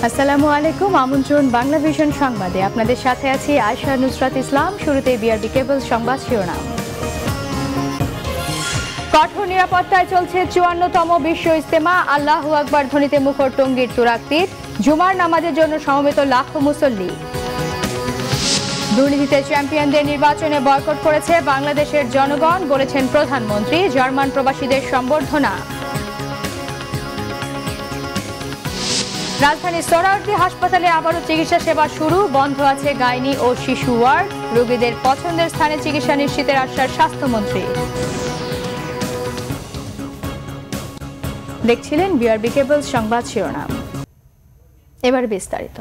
আসসালামু আলাইকুম, আমন্ত্রণ বাংলা ভিশন সংবাদে। আপনাদের সাথে আছি আয়েশা নুসরাত ইসলাম। শুরুতে বিআরবি কেবল সংবাদ শিরোনাম। কঠোর নিরাপত্তায় চলছে ৫৪তম বিশ্ব ইজতেমা। আল্লাহু আকবার ধ্বনিতে মুখর টঙ্গীর তুরাগ তীর। জুমার নামাজের জন্য সমবেত লাখো মুসল্লি। দুর্নীতিতে চ্যাম্পিয়নদের নির্বাচনে বয়কট করেছে বাংলাদেশের জনগণ, বলেছেন প্রধানমন্ত্রী। জার্মান প্রবাসীদের সম্বর্ধনা। রাজধানীর সোহরাওয়ার্দী হাসপাতালে আবারও চিকিৎসা সেবা শুরু। বন্ধ আছে গাইনি ও শিশু ওয়ার্ড। রোগীদের পছন্দের স্থানে চিকিৎসা নিশ্চিতের আশ্বাস স্বাস্থ্যমন্ত্রী। দেখছিলেন বিআরবি কেবল সংবাদ শিরোনাম। এবার বিস্তারিত।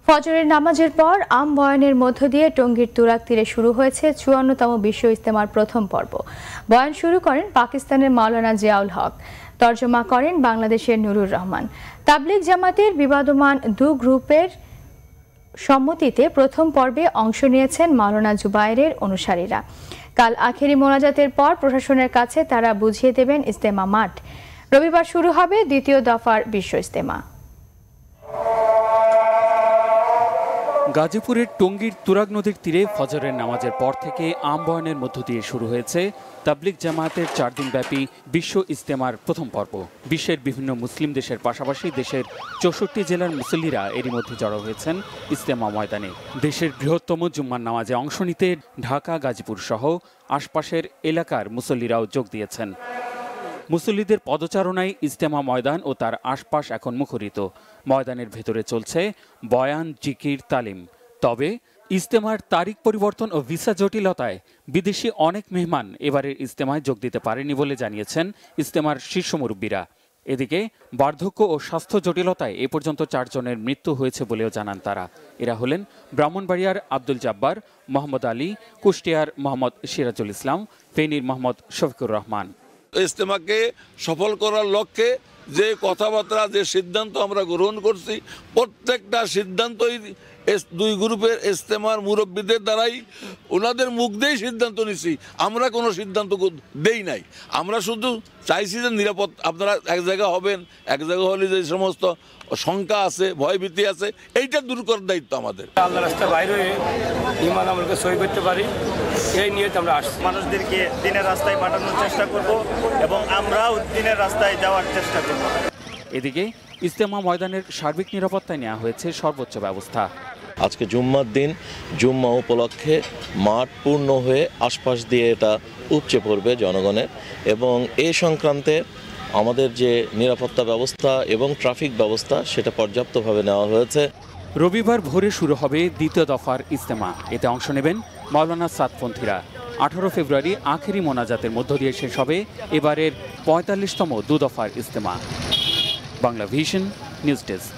ফজরের নামাজের পর আম বয়ানের মধ্য দিয়ে টঙ্গীর তুরাগ তীরে শুরু হয়েছে ৫৪তম বিশ্ব ইজতেমার প্রথম পর্ব। বয়ান শুরু করেন পাকিস্তানের মাওলানা জিয়াউল হক, তর্জমা করেন বাংলাদেশের নুরুর রহমান। তাবলিগ জামাতের বিবাদমান দু গ্রুপের সম্মতিতে প্রথম পর্বে অংশ নিয়েছেন মাওলানা জুবায়েরের অনুসারীরা। কাল আখেরি মোনাজাতের পর প্রশাসনের কাছে তারা বুঝিয়ে দেবেন ইজতেমা মাঠ। রবিবার শুরু হবে দ্বিতীয় দফার বিশ্ব ইজতেমা। গাজীপুরের টঙ্গীর তুরাগ নদীর তীরে ফজরের নামাজের পর থেকে আম বয়ানের মধ্য দিয়ে শুরু হয়েছে তাবলিগ জামায়াতের ৪ দিনব্যাপী বিশ্ব ইজতেমার প্রথম পর্ব। বিশ্বের বিভিন্ন মুসলিম দেশের পাশাপাশি দেশের ৬৪ জেলার মুসল্লিরা এরই মধ্যে জড়ো হয়েছেন ইজতেমা ময়দানে। দেশের বৃহত্তম জুম্মার নামাজে অংশ নিতে ঢাকা, গাজীপুর সহ আশপাশের এলাকার মুসল্লিরাও যোগ দিয়েছেন। মুসল্লিদের পদচারণায় ইজতেমা ময়দান ও তার আশপাশ এখন মুখরিত। ময়দানের ভেতরে চলছে বয়ান, জিকির, তালিম। তবে ইজতেমার তারিখ পরিবর্তন ও ভিসা জটিলতায় বিদেশি অনেক মেহমান এবারের ইজতেমায় যোগ দিতে পারেনি বলে জানিয়েছেন ইজতেমার শীর্ষ মুরব্বীরা। এদিকে বার্ধক্য ও স্বাস্থ্য জটিলতায় এ পর্যন্ত ৪ জনের মৃত্যু হয়েছে বলেও জানান তারা। এরা হলেন ব্রাহ্মণবাড়িয়ার আব্দুল জাব্বার, মোহাম্মদ আলী, কুষ্টিয়ার মোহাম্মদ সিরাজুল ইসলাম, ফেনীর মোহাম্মদ শফিকুর রহমান। ইজতেমাকে সফল করার লক্ষ্যে যে কথাবার্তা, যে সিদ্ধান্ত আমরা গ্রহণ করছি, প্রত্যেকটা সিদ্ধান্তই দুই গ্রুপের ইজতেমার মুরব্বীদের দ্বারাই, ওনাদের মুখ দিয়েই সিদ্ধান্ত নিছি। আমরা কোনো সিদ্ধান্ত দেই নাই। আমরা শুধু চাইছি যে নিরাপদ, আপনারা এক জায়গা হবেন, এক জায়গা হলে যে সমস্ত শঙ্কা আছে, ভয়ভীতি আছে, এইটা দূর করার দায়িত্ব আমাদের। আল্লাহ রাস্তায় বাইরে হয়ে ইমান আমলকে সই করতে পারি, এই নিয়ে আমরা আসছি। মানুষদেরকে দিনের রাস্তায় পাঠানোর চেষ্টা করব এবং আমরাও দিনের রাস্তায় যাওয়ার চেষ্টা করব। এদিকে ইজতেমা ময়দানের সার্বিক নিরাপত্তায় নেওয়া হয়েছে সর্বোচ্চ ব্যবস্থা। আজকে জুম্মার দিন, জুম্মা উপলক্ষে মাঠ পূর্ণ হয়ে আশপাশ দিয়ে এটা উপচে পড়বে জনগণের, এবং এই সংক্রান্তে আমাদের যে নিরাপত্তা ব্যবস্থা এবং ট্রাফিক ব্যবস্থা সেটা পর্যাপ্তভাবে নেওয়া হয়েছে। রবিবার ভোরে শুরু হবে দ্বিতীয় দফার ইজতেমা। এতে অংশ নেবেন মাওলানা সাদপন্থীরা। 18 ফেব্রুয়ারি আখেরি মোনাজাতের মধ্য দিয়ে শেষ হবে এবারের ৪৫তম দু দফার ইজতেমা। Bangla Vision news desk.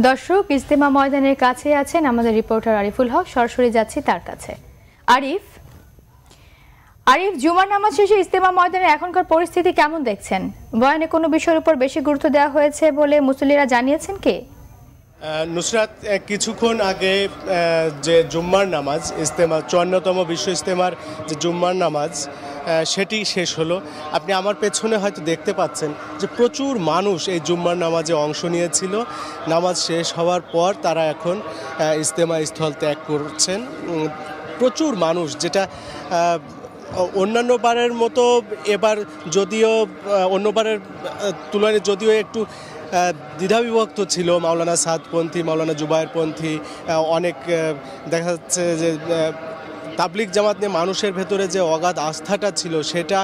দর্শক, ইজতেমা ময়দানের কাছে আছেন আমাদের রিপোর্টার আরিফুল হক। সরাসরি যাচ্ছি তার কাছে। আরিফ, জুমার নামাজ শেষে ইজতেমা ময়দানের এখনকার পরিস্থিতি কেমন দেখছেন? বয়ানে কোনো বিষয়ের উপর বেশি গুরুত্ব দেওয়া হয়েছে বলে মুসল্লিরা জানিয়েছেন কি? নুসরাত, কিছুক্ষণ আগে যে জুম্মার নামাজ, ইজতেমা ৫৪তম বিশ্ব ইজতেমার যে জুম্মার নামাজ, সেটি শেষ হলো। আপনি আমার পেছনে হয়তো দেখতে পাচ্ছেন যে প্রচুর মানুষ এই জুম্মার নামাজে অংশ নিয়েছিল। নামাজ শেষ হওয়ার পর তারা এখন ইজতেমা স্থল ত্যাগ করছেন। প্রচুর মানুষ, যেটা অন্যান্য বারের মতো এবার যদিও অন্যবারের তুলনায় যদিও একটু দ্বিধাবিভক্ত ছিল, মাওলানা সাদপন্থী, মাওলানা জুবায়েরপন্থী, অনেক দেখা যাচ্ছে যে তাবলিগ জামাত নিয়ে মানুষের ভেতরে যে অগাধ আস্থাটা ছিল, সেটা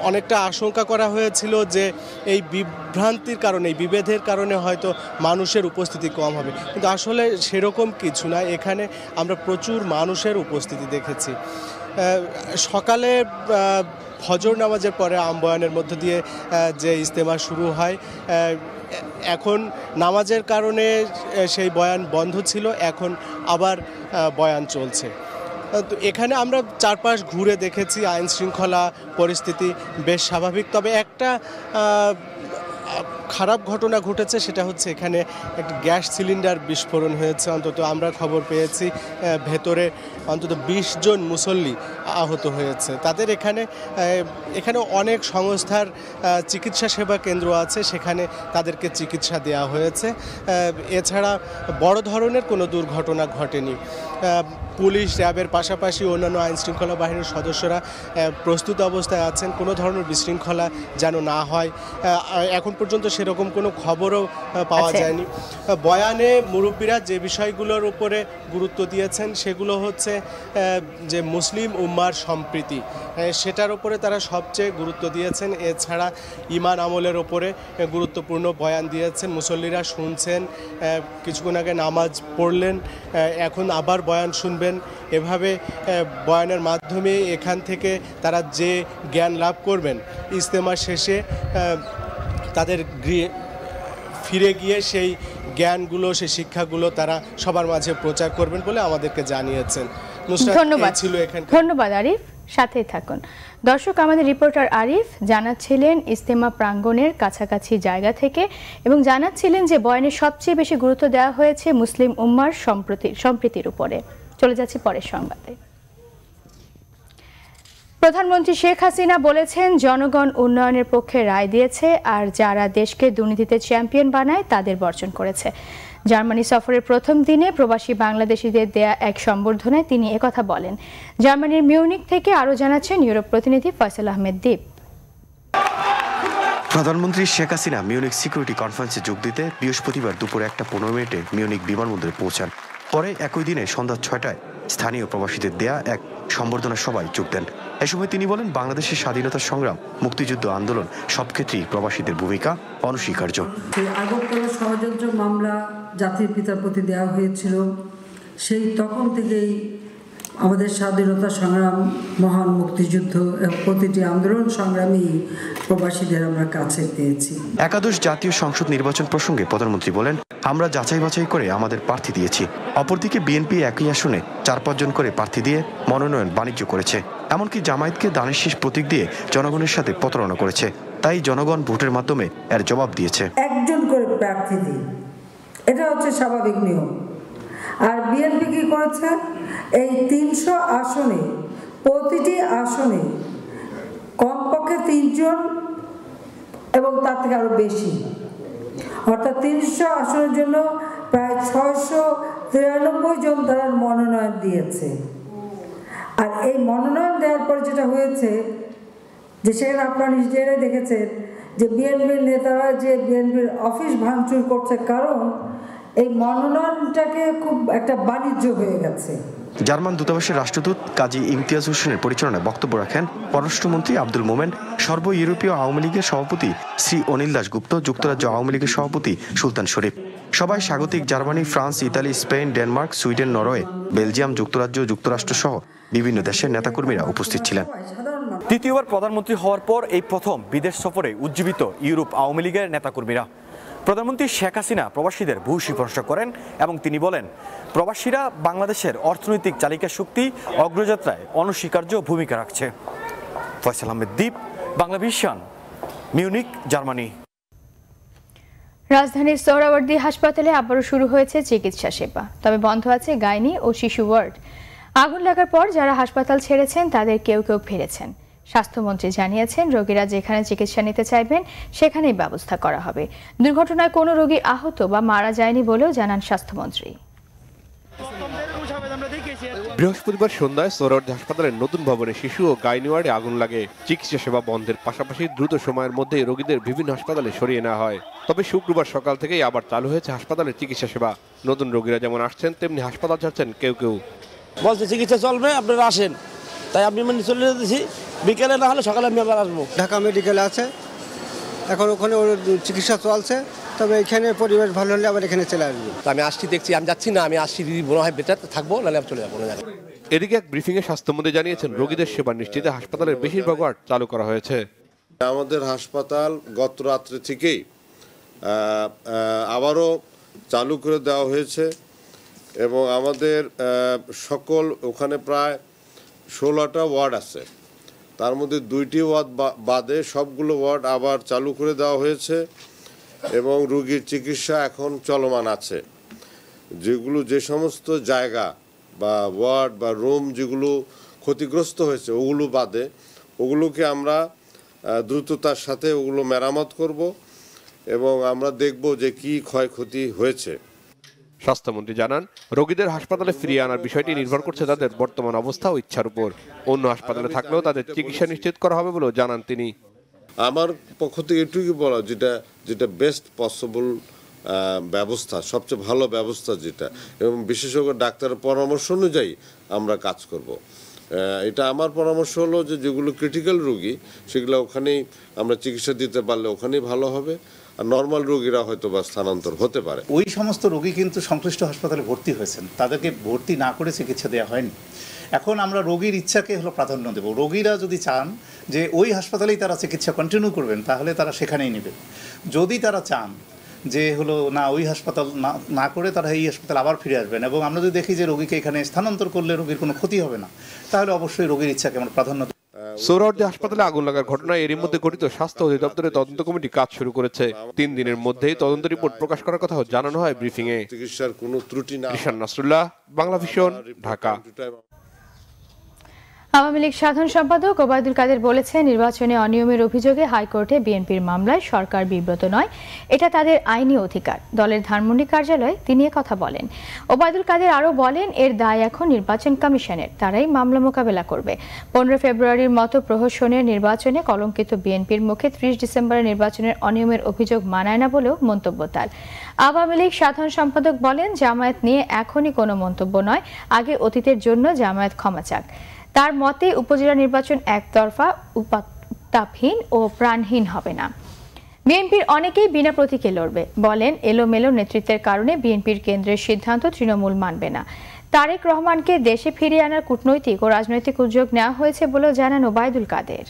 অনেকটা আশঙ্কা করা হয়েছিল যে এই বিভ্রান্তির কারণে, এই বিভেদের কারণে হয়তো মানুষের উপস্থিতি কম হবে, কিন্তু আসলে সেরকম কিছু না। এখানে আমরা প্রচুর মানুষের উপস্থিতি দেখেছি। সকালে ফজর নামাজের পরে আম বয়ানের মধ্য দিয়ে যে ইজতেমা শুরু হয়, এখন নামাজের কারণে সেই বয়ান বন্ধ ছিল, এখন আবার বয়ান চলছে। তো এখানে আমরা চারপাশ ঘুরে দেখেছি, আইন শৃঙ্খলা পরিস্থিতি বেশ স্বাভাবিক। তবে একটা খারাপ ঘটনা ঘটেছে সেটা হচ্ছে এখানে একটি গ্যাস সিলিন্ডার বিস্ফোরণ হয়েছে। অন্তত আমরা খবর পেয়েছি ভেতরে অন্তত 20 জন মুসল্লি আহত হয়েছে। তাদের এখানে অনেক সংস্থার চিকিৎসা সেবা কেন্দ্র আছে, সেখানে তাদেরকে চিকিৎসা দেওয়া হয়েছে। এছাড়া বড় ধরনের কোনো দুর্ঘটনা ঘটেনি। পুলিশ, র্যাবের পাশাপাশি অন্যান্য আইনশৃঙ্খলা বাহিনীর সদস্যরা প্রস্তুত অবস্থায় আছেন কোনো ধরনের বিশৃঙ্খলা যেন না হয়। এখন পর্যন্ত সেরকম কোনো খবরও পাওয়া যায়নি। বয়ানে মুরব্বীরা যে বিষয়গুলোর উপরে গুরুত্ব দিয়েছেন সেগুলো হচ্ছে যে মুসলিম উম্মার সম্প্রীতি, সেটার উপরে তারা সবচেয়ে গুরুত্ব দিয়েছেন। এছাড়া ঈমান আমলের ওপরে গুরুত্বপূর্ণ বয়ান দিয়েছেন। মুসল্লিরা শুনছেন, কিছুক্ষণ আগে নামাজ পড়লেন, এখন আবার বয়ান শুনবেন। এভাবে বয়ানের মাধ্যমে এখান থেকে তারা যে জ্ঞান লাভ করবেন, ইজতেমা শেষে তাদের ফিরে গিয়ে সেই জ্ঞানগুলো, সেই শিক্ষাগুলো তারা সবার মাঝে প্রচার করবেন বলে আমাদেরকে জানিয়েছেন। ধন্যবাদ আরিফ, সাথেই থাকুন। দর্শক, আমাদের রিপোর্টার আরিফ জানাচ্ছিলেন ইজতেমা প্রাঙ্গণের কাছাকাছি জায়গা থেকে এবং জানাচ্ছিলেন যে বয়ানে সবচেয়ে বেশি গুরুত্ব দেওয়া হয়েছে মুসলিম উম্মার সম্প্রীতির উপরে। চলে যাচ্ছি পরের সংবাদে। প্রধানমন্ত্রী শেখ হাসিনা বলেছেন, জনগণ উন্নয়নের পক্ষে রায় দিয়েছে, আর যারা দেশকে দুর্নীতিতে চ্যাম্পিয়ন বানায় তাদের বর্জন করেছে। জার্মানি সফরের প্রথম দিনে প্রবাসী বাংলাদেশিদের দেয়া এক সম্বর্ধনায় তিনি একথা বলেন। জার্মানির মিউনিক থেকে আরও জানাচ্ছেন ইউরোপ প্রতিনিধি ফয়সাল আহমেদ দীপ। প্রধানমন্ত্রী শেখ হাসিনা মিউনিক সিকিউরিটি কনফারেন্সে যোগ দিতে বৃহস্পতিবার দুপুর 1:15 মিউনিক বিমানবন্দরে পৌঁছান। পরে একই দিনে সন্ধ্যা 6টায় স্থানীয় প্রবাসীদের দেয়া এক সম্বর্ধনা সভায় যোগ দেন। এ সময় তিনি বলেন, বাংলাদেশের স্বাধীনতা সংগ্রাম, মুক্তিযুদ্ধ আন্দোলন সব ক্ষেত্রেই প্রবাসীদের ভূমিকা অনস্বীকার্য। আগরতলা ষড়যন্ত্র মামলা জাতির পিতার প্রতি দেওয়া হয়েছিল, সেই তখন থেকেই আমাদের স্বাধীনতা সংগ্রাম, মহান মুক্তিযুদ্ধ এবং প্রতিটি আন্দোলন সংগ্রামী প্রবাসীদের আমরা কাছে পেয়েছি। একাদশ জাতীয় সংসদ নির্বাচন প্রসঙ্গে প্রধানমন্ত্রী বলেন, আমরা যাচাই বাছাই করে আমাদের প্রার্থী দিয়েছি। অপরদিকে বিএনপি একই আসনে 4-5 জন করে প্রার্থী দিয়ে মনোনয়ন বাণিজ্য করেছে। এমনকি জামায়াতকে দানের শেষ প্রতীক দিয়ে জনগণের সাথে প্রতারণা করেছে। তাই জনগণ ভোটের মাধ্যমে এর জবাব দিয়েছে। একজন করে প্রার্থী দিই, এটা হচ্ছে স্বাভাবিক নিয়ম। আর বিএনপি কি করেছে, এই 300 আসনে প্রতিটি আসনে কমপক্ষে 3 জন এবং তার থেকে আরো বেশি, অর্থাৎ 300 আসনের জন্য প্রায় 693 জন তারা মনোনয়ন দিয়েছে। আর এই মনোনয়ন দেওয়ার পর যেটা হয়েছে, যে সেখানে আপনারা নিজেরাই দেখেছেন যে বিএনপির নেতারা যে বিএনপির অফিস ভাঙচুর করছে, কারণ এই মনোনয়নটাকে খুব একটা বাণিজ্য হয়ে গেছে। জার্মান দূতাবাসের রাষ্ট্রদূত কাজী ইমতিয়াজ হোসেনের পরিচালনায় বক্তব্য রাখেন পররাষ্ট্রমন্ত্রী আব্দুল মোমেন, সর্ব ইউরোপীয় আওয়ামী লীগের সভাপতি শ্রী অনিল দাশগুপ্ত, যুক্তরাজ্য আওয়ামী লীগের সভাপতি সুলতান শরীফ। সবাই স্বাগতিক Germany, France, Italy, Spain, Denmark, Sweden, Norway, Belgium, যুক্তরাজ্য, যুক্তরাষ্ট্র সহ বিভিন্ন দেশের নেতাকর্মীরা উপস্থিত ছিলেন। তৃতীয়বার প্রধানমন্ত্রী হওয়ার পর এই প্রথম বিদেশ সফরে উজ্জীবিত ইউরোপ আওয়ামী লীগের নেতাকর্মীরা। প্রধানমন্ত্রী শেখ হাসিনা প্রবাসীদের ভূয়সী প্রশংসা করেন এবং তিনি বলেন, প্রবাসীরা বাংলাদেশের অর্থনৈতিক চালিকা শক্তি অগ্রযাত্রায় অনস্বীকার্য ভূমিকা রাখছে। ফয়সাল আহমেদ দীপ, বাংলা ভিশন, মিউনিক, জার্মানি। রাজধানীর সোহরাওয়ার্দী হাসপাতালে আবারও শুরু হয়েছে চিকিৎসা সেবা, তবে বন্ধ আছে গাইনি ও শিশু ওয়ার্ড। আগুন লাগার পর যারা হাসপাতাল ছেড়েছেন তাদের কেউ কেউ ফিরেছেন। স্বাস্থ্যমন্ত্রী জানিয়েছেন, রোগীরা যেখানে চিকিৎসা নিতে চাইবেন সেখানেই ব্যবস্থা করা হবে। দুর্ঘটনায় কোনো রোগী আহত বা মারা যায়নি বলেও জানান স্বাস্থ্যমন্ত্রী। বৃহস্পতিবার সন্ধ্যায় সোহরাওয়ার্দী হাসপাতালের নতুন ভবনে শিশু ও গাইনি ওয়ার্ডে আগুন লাগে। চিকিৎসা সেবা বন্ধের পাশাপাশি দ্রুত সময়ের মধ্যে রোগীদের বিভিন্ন হাসপাতালে সরিয়ে নেওয়া হয়। তবে শুক্রবার সকাল থেকেই আবার চালু হয়েছে হাসপাতালের চিকিৎসা সেবা। নতুন রোগীরা যেমন আসছেন, তেমনি হাসপাতাল ছাড়ছেন কেউ কেউ। বলছে চিকিৎসা চলবে, আপনারা আসেন, তাই আমি চলে যেতেছি। বিকেলে না হলে সকালে আমি আবার আসবো। ঢাকা মেডিকেলে আছে, এখন ওখানে ওর চিকিৎসা চলছে, তবে এখানে পরিবেশ ভালো হলে আবার এখানে চলে আসবো। আমি আসছি, দেখছি, আমি যাচ্ছি না, আমি আসছি, দিদি মনে হয় বেটার থাকবো, নাহলে আমি চলে যাবো। এদিকে এক ব্রিফিংয়ে স্বাস্থ্যমন্ত্রী জানিয়েছেন, রোগীদের সেবা নিশ্চিতে হাসপাতালের বেশিরভাগ ওয়ার্ড চালু করা হয়েছে। আমাদের হাসপাতাল গত রাত্রে থেকেই আবারও চালু করে দেওয়া হয়েছে এবং আমাদের সকল ওখানে প্রায় 16টা ওয়ার্ড আছে, তার মধ্যে 2টি ওয়ার্ড বাদে সবগুলো ওয়ার্ড আবার চালু করে দেওয়া হয়েছে এবং রোগীর চিকিৎসা এখন চলমান আছে। যে সমস্ত জায়গা বা ওয়ার্ড বা রুম যেগুলো ক্ষতিগ্রস্ত হয়েছে ওগুলো বাদে ওগুলোকে আমরা দ্রুততার সাথে ওগুলো মেরামত করব এবং আমরা দেখব যে কি ক্ষয়ক্ষতি হয়েছে। স্বাস্থ্যমন্ত্রী জানান, রোগীদের হাসপাতালে ফিরিয়ে আনার বিষয়টি নির্ভর করছে তাদের বর্তমান অবস্থা ও ইচ্ছার উপর। অন্য হাসপাতালে থাকলেও তাদের চিকিৎসা নিশ্চিত করা হবে বলেও জানান তিনি। আমার পক্ষ থেকে এটুকু বলা, যেটা বেস্ট পসিবল ব্যবস্থা, সবচেয়ে ভালো ব্যবস্থা যেটা, এবং বিশেষজ্ঞ ডাক্তারের পরামর্শ অনুযায়ী আমরা কাজ করব। এটা আমার পরামর্শ হলো যে যেগুলো ক্রিটিক্যাল রোগী সেগুলো ওখানেই আমরা চিকিৎসা দিতে পারলে ওখানেই ভালো হবে, আর নর্মাল রোগীরা হয়তো বা স্থানান্তর হতে পারে। ওই সমস্ত রোগী কিন্তু সংশ্লিষ্ট হাসপাতালে ভর্তি হয়েছেন, তাদেরকে ভর্তি না করে চিকিৎসা দেওয়া হয়নি। এখন আমরা রোগীর ইচ্ছাকে প্রাধান্য দেব। রোগীরা যদি চান যে ওই হাসপাতালেই তারা চিকিৎসা কন্টিনিউ করবেন তাহলে তারা সেখানেই নেবেন। যদি তারা চান যে না ওই হাসপাতাল না করে তারা এই হাসপাতাল আবার ফিরে আসবেন, এবং আমরা যদি দেখি যে রোগীকে এখানে স্থানান্তর করলে রোগীর কোনো ক্ষতি হবে না, তাহলে অবশ্যই রোগীর ইচ্ছাকে আমরা প্রাধান্য দেব। সোহরাওয়ার্দী হাসপাতালে আগুন লাগার ঘটনায় এরই মধ্যে গঠিত স্বাস্থ্য অধিদপ্তরের তদন্ত কমিটি কাজ শুরু করেছে। 3 দিনের মধ্যেই তদন্ত রিপোর্ট প্রকাশ করার কথাও জানানো হয় ব্রিফিংয়ে। চিকিৎসার কোনো ত্রুটি না। ঈশান নাসরুল্লাহ, বাংলা ভিশন, ঢাকা। আওয়ামী লীগ সাধারণ সম্পাদক ওবায়দুল কাদের বলেছেন, নির্বাচনে অনিয়মের অভিযোগে হাইকোর্টে বিএনপির মামলায় সরকার বিব্রত নয়, এটা তাদের আইনি অধিকার। দলের ধানমন্ডি কার্যালয়ে তিনি কথা বলেন। ওবায়দুল কাদের আরও বলেন, এর দায় এখন নির্বাচন কমিশনের, তারাই মামলা মোকাবেলা করবে। 15 ফেব্রুয়ারির মতো প্রহসনের নির্বাচনে কলঙ্কিত বিএনপির মুখে 30 ডিসেম্বরের নির্বাচনের অনিয়মের অভিযোগ মানায় না বলেও মন্তব্য তার। আওয়ামী লীগ সাধারণ সম্পাদক বলেন, জামায়াত নিয়ে এখনই কোনো মন্তব্য নয়, আগে অতীতের জন্য জামায়াত ক্ষমা চাক। তার মতে উপজেলা নির্বাচন একতরফা, উত্তাপহীন ও প্রাণহীন হবে না। বিএনপির অনেকেই বিনা প্রতীকে লড়বে, বলেন এলোমেলো নেতৃত্বের কারণে বিএনপির কেন্দ্রের সিদ্ধান্ত তৃণমূল মানবে না। তারেক রহমানকে দেশে ফিরিয়ে আনার কূটনৈতিক ও রাজনৈতিক উদ্যোগ নেওয়া হয়েছে বলেও জানান ওবায়দুল কাদের।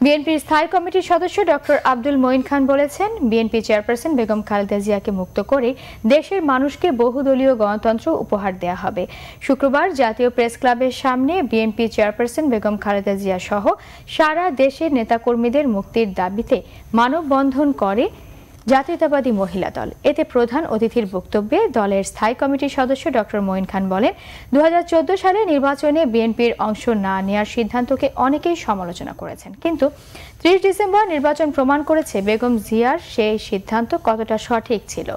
বিএনপির স্থায়ী কমিটির সদস্য ডক্টর আব্দুল মঈন খান বলেছেন, বিএনপি চেয়ারপারসন বেগম খালেদা জিয়াকে মুক্ত করে দেশের মানুষকে বহুদলীয় গণতন্ত্র উপহার দেয়া হবে। শুক্রবার জাতীয় প্রেস ক্লাবের সামনে বিএনপি চেয়ারপারসন বেগম খালেদা জিয়া সহ সারা দেশের নেতাকর্মীদের মুক্তির দাবিতে মানববন্ধন করে জাতীয়তাবাদী মহিলা দল। এতে প্রধান অতিথির বক্তব্যে দলের স্থায়ী কমিটির সদস্য ডক্টর মঈন খান বলেন, 2014 সালে নির্বাচনে বিএনপির অংশ না নেওয়ার সিদ্ধান্তকে অনেকেই সমালোচনা করেছেন, কিন্তু 30 ডিসেম্বর নির্বাচন প্রমাণ করেছে বেগম জিয়ার সেই সিদ্ধান্ত কতটা সঠিক ছিল।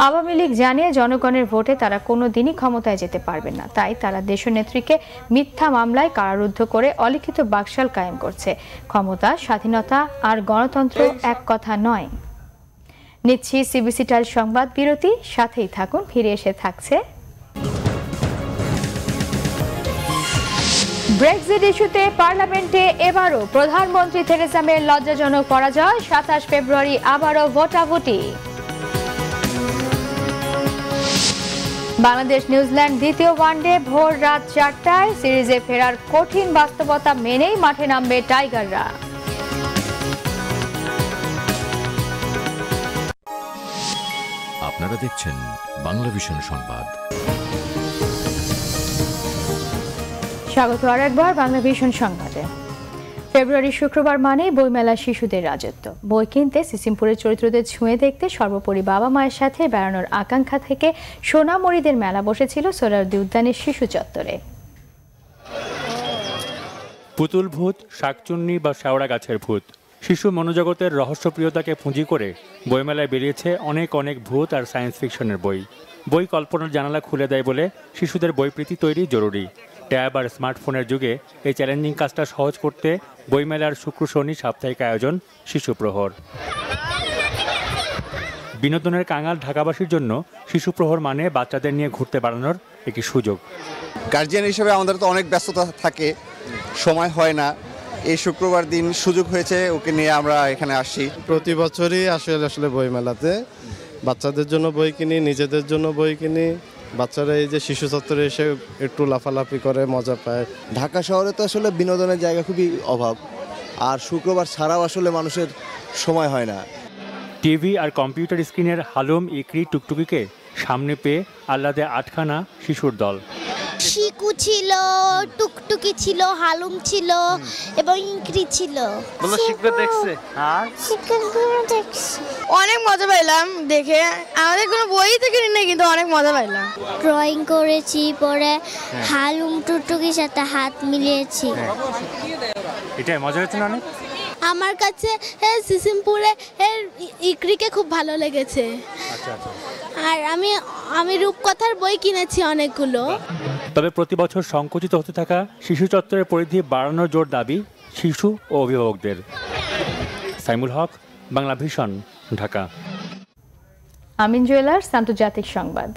আওয়ামী লীগ জানিয়ে জনগণের ভোটে তারা কোনো দিনই ক্ষমতায় যেতে পারবেন না, তাই তারা দেশনেত্রীকে মিথ্যা মামলায় কারারুদ্ধ করে অলিখিত বাকশাল কায়েম করছে। ক্ষমতা, স্বাধীনতা আর গণতন্ত্র এক কথা নয়। নিচ্ছি সিবিসি টাইল সংবাদ বিরতি, সাথেই থাকুন, ফিরে এসে থাকছে ব্রেক্সিট ইস্যুতে পার্লামেন্টে এবারও প্রধানমন্ত্রী থেরেসা মের লজ্জাজনক পরাজয়। 27 ফেব্রুয়ারি আবারও ভোটাভুটি। বাংলাদেশ নিউজিল্যান্ড দ্বিতীয় ওয়ানডে ভোর রাত 4টায় সিরিজে ফেরার কঠিন বাস্তবতা মেনেই মাঠে নামবে টাইগাররা। আপনারা দেখছেন বাংলা ভিশন সংবাদ। স্বাগত আরেকবার বাংলা ভিশন সংবাদে। ফেব্রুয়ারি শুক্রবার মানেই বইমেলা শিশুদের রাজত্ব। বই কিনতে সিসিমপুরের চরিত্রদের ছুঁয়ে দেখতে সর্বোপরি বাবা মায়ের সাথে বেড়ানোর আকাঙ্ক্ষা থেকে সোনামরিদের মেলা বসেছিল সোহরাওয়ার্দী উদ্যানের শিশু চত্বরে। পুতুল ভূত, শাকচুন্নি বা শেওড়া গাছের ভূত, শিশু মনোজগতের রহস্যপ্রিয়তাকে পুঁজি করে বইমেলায় বেরিয়েছে অনেক অনেক ভূত আর সায়েন্স ফিকশনের বই। বই কল্পনার জানালা খুলে দেয় বলে শিশুদের বইপ্রীতি তৈরি জরুরি। ট্যাব আর স্মার্টফোনের যুগে এই চ্যালেঞ্জিং কাজটা সহজ করতে বইমেলার শুক্র শনি সাপ্তাহিক আয়োজন শিশু প্রহর। বিনোদনের কাঙাল ঢাকাবাসীর জন্য শিশু প্রহর মানে বাচ্চাদের নিয়ে ঘুরতে বেড়ানোর একটি সুযোগ। গার্জিয়ান হিসেবে আমাদের তো অনেক ব্যস্ততা থাকে, সময় হয় না। এই শুক্রবার দিন সুযোগ হয়েছে, ওকে নিয়ে আমরা এখানে আসছি। প্রতি বছরই আসলে বইমেলাতে বাচ্চাদের জন্য বই কিনি, নিজেদের জন্য বই কিনি। বাচ্চারা এই যে শিশু চত্বরে এসে একটু লাফালাফি করে, মজা পায়। ঢাকা শহরে তো আসলে বিনোদনের জায়গা খুবই অভাব, আর শুক্রবার ছাড়াও আসলে মানুষের সময় হয় না। টিভি আর কম্পিউটার স্ক্রিনের হালুম, ইকরি, টুকটুকিকে সামনে পেয়ে আহ্লাদে আটখানা শিশুর দল। শিকু ছিল, টুকটুকি ছিল, হালুম ছিল এবং ইংক্রি ছিল। অনেক মজা পাইলাম দেখে, আমাদের কোনো বই থেকে নেই কিন্তু অনেক মজা পাইলাম। ড্রয়িং করেছি, পরে হালুম টুকটুকির সাথে হাত মিলিয়েছি। এটা মজা হচ্ছে না অনেক? আমার কাছে সিসিমপুরে ইকরিকে খুব ভালো লেগেছে। আর আমি রূপকথার বই কিনেছি অনেকগুলো। তবে প্রতি বছর সংকুচিত হতে থাকা শিশু চত্বরের পরিধি বাড়ানোর জোর দাবি শিশু ও অভিভাবকদের। সাইমুল হক, বাংলা ভিশন, ঢাকা। আমিন জুয়েলার্স আন্তর্জাতিক সংবাদ।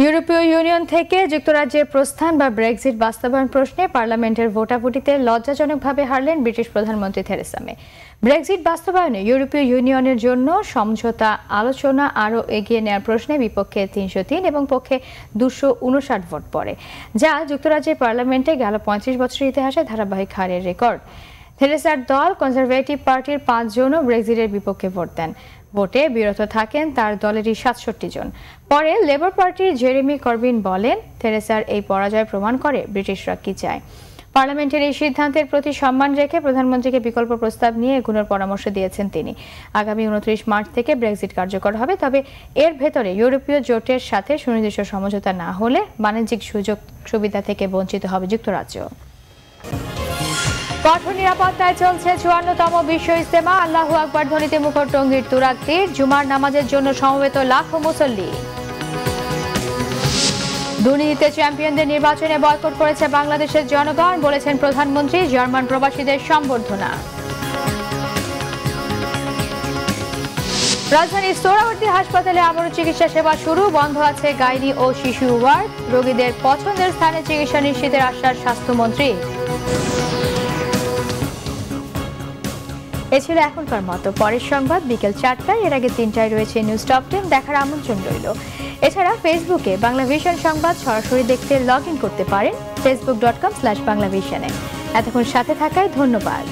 ইউরোপীয় ইউনিয়ন থেকে যুক্তরাজ্যের প্রস্থান বা ব্রেক্সিট বাস্তবায়ন প্রশ্নে পার্লামেন্টের ভোটাভুটিতে লজ্জাজনকভাবে হারলেন ব্রিটিশ প্রধানমন্ত্রী থেরেসা মে। ব্রেক্সিট বাস্তবায়নে ইউরোপীয় ইউনিয়নের জন্য সমঝোতা আলোচনা আরও এগিয়ে নেওয়ার প্রশ্নে বিপক্ষে 303 এবং পক্ষে 259 ভোট পড়ে, যা যুক্তরাজ্যের পার্লামেন্টে গেল 35 বছরের ইতিহাসে ধারাবাহিক হারের রেকর্ড। থেরেসার দল কনজারভেটিভ পার্টির 5 জনও ব্রেক্সিটের বিপক্ষে ভোট দেন। ভোটে বিরত থাকেন তার দলেরই 67 জন। পরে লেবার পার্টির জেরেমি করবিন বলেন, থেরেসার এই পরাজয় প্রমাণ করে ব্রিটিশরা কি চায়। পার্লামেন্টের এই সিদ্ধান্তের প্রতি সম্মান রেখে প্রধানমন্ত্রীকে বিকল্প প্রস্তাব নিয়ে এগোনোর পরামর্শ দিয়েছেন তিনি। আগামী 29 মার্চ থেকে ব্রেক্সিট কার্যকর হবে, তবে এর ভেতরে ইউরোপীয় জোটের সাথে সুনির্দিষ্ট সমঝোতা না হলে বাণিজ্যিক সুযোগ সুবিধা থেকে বঞ্চিত হবে যুক্তরাজ্য। কঠোর নিরাপত্তায় চলছে 54তম বিশ্ব ইজতেমা। আল্লাহু আকবার ধ্বনিতে মুখর টঙ্গীর তুরাগ তীর। জুমার নামাজের জন্য সমবেত লাখো মুসল্লি। দুর্নীতিতে চ্যাম্পিয়নদের নির্বাচনে বয়কট করেছে বাংলাদেশের জনগণ, বলেছেন প্রধানমন্ত্রী। জার্মান প্রবাসীদের সম্বর্ধনা। রাজধানীর সোহরাওয়ার্দী হাসপাতালে আবারও চিকিৎসা সেবা শুরু। বন্ধ আছে গাইনি ও শিশু ওয়ার্ড। রোগীদের পছন্দের স্থানে চিকিৎসা নিশ্চিতের আশ্বাস স্বাস্থ্যমন্ত্রী। এ ছিল এখনকার মতো। পরের সংবাদ বিকেল 4টায়, এর আগে 3টায় রয়েছে নিউজ টপ 10 দেখার আমন্ত্রণ রইল। এছাড়া ফেসবুকে বাংলা ভিশন সংবাদ সরাসরি দেখতে লগ ইন করতে পারেন facebook.com/বাংলাভিশনে। এতক্ষণ সাথে থাকায় ধন্যবাদ।